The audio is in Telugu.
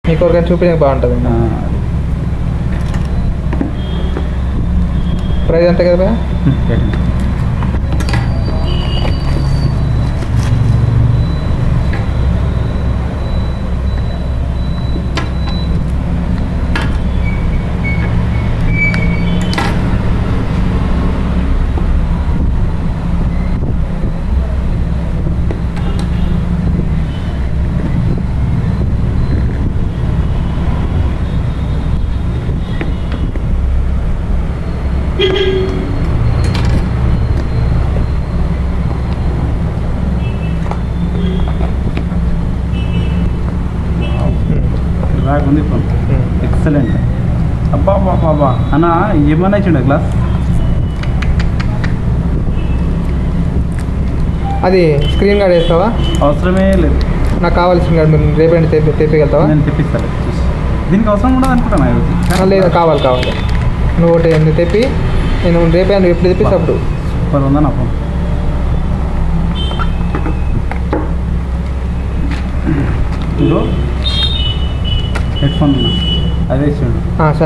మీకు ఎవరికైనా చూపించడానికి బాగుంటుంది. ప్రైస్ ఎంత కదా భయ్యా? ఉంది ఫోన్ ఎక్సలెంట్. అబ్బా బాబా అన్న ఏమన్నా ఇచ్చిండ గ్లాస్ అది స్క్రీన్ గార్డ్ వేస్తావా? అవసరమే లేదు, నాకు కావాల్సిన గార్డ్ మీరు రేపటి తెప్పికెళ్తావా? నేను తెప్పిస్తాను. దీనికి అవసరం ఉండదు అనుకుంటాను. లేదు కావాలి నువ్వు ఒకటి తెప్పి నేను రేపే నువ్వు ఎప్పుడు తెప్పిస్తే అప్పుడు. సూపర్ ఉందా నా ఫోన్? హెడ్ ఫోన్ అదే ఇచ్చిండు. సరే.